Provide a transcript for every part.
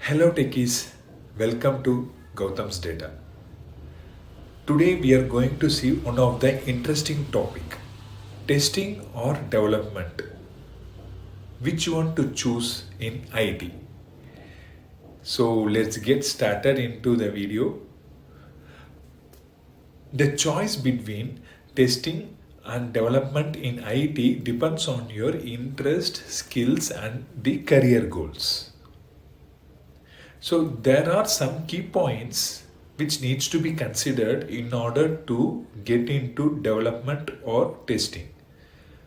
Hello techies, welcome to Gautam's Data. Today we are going to see one of the interesting topic, testing or development. Which one to choose in IT? So let's get started into the video. The choice between testing and development in IT depends on your interest, skills and the career goals. So there are some key points which needs to be considered in order to get into development or testing.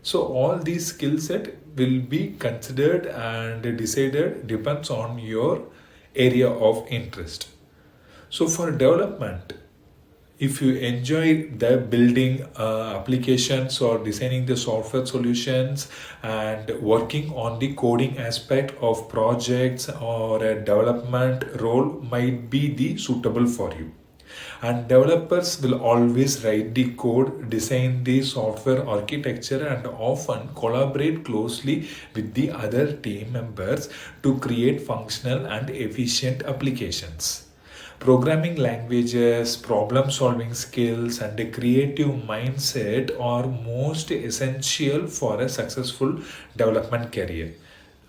So all these skill set will be considered and decided depends on your area of interest. So for development, if you enjoy the building applications or designing the software solutions and working on the coding aspect of projects or a development role might be the suitable for you. And developers will always write the code, design the software architecture and often collaborate closely with the other team members to create functional and efficient applications. Programming languages, problem solving skills, and a creative mindset are most essential for a successful development career.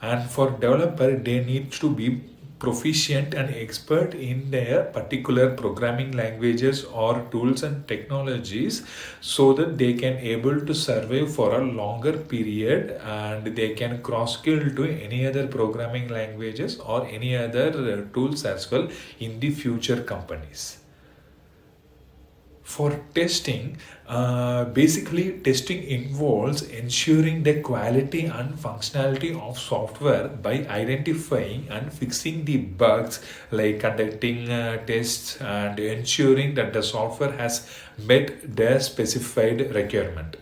And for developer, they need to be proficient and expert in their particular programming languages or tools and technologies so that they can able to survive for a longer period and they can cross skill to any other programming languages or any other tools as well in the future companies. For testing, basically testing involves ensuring the quality and functionality of software by identifying and fixing the bugs, like conducting tests and ensuring that the software has met the specified requirement.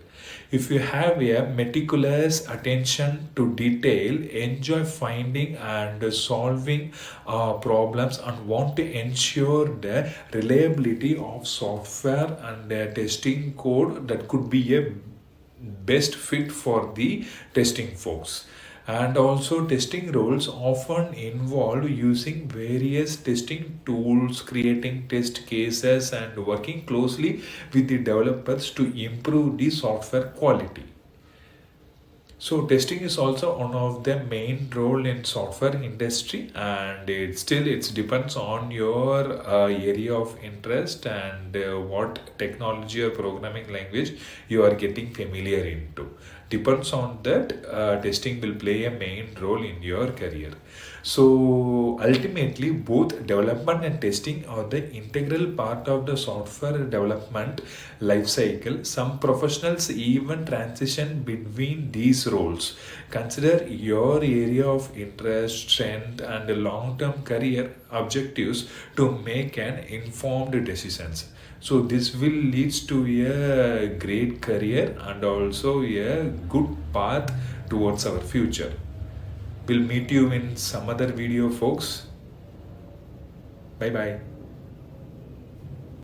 If you have a meticulous attention to detail, enjoy finding and solving problems, and want to ensure the reliability of software and testing code, that could be a best fit for the testing folks. And also testing roles often involve using various testing tools, creating test cases and working closely with the developers to improve the software quality. So testing is also one of the main role in software industry, and it depends on your area of interest and what technology or programming language you are getting familiar into. Depends on that, testing will play a main role in your career. So ultimately, both development and testing are the integral part of the software development life cycle. Some professionals even transition between these roles. Consider your area of interest, strength, and long-term career objectives to make an informed decisions. So this will leads to a great career and also a good path towards our future. We'll meet you in some other video, folks. Bye bye.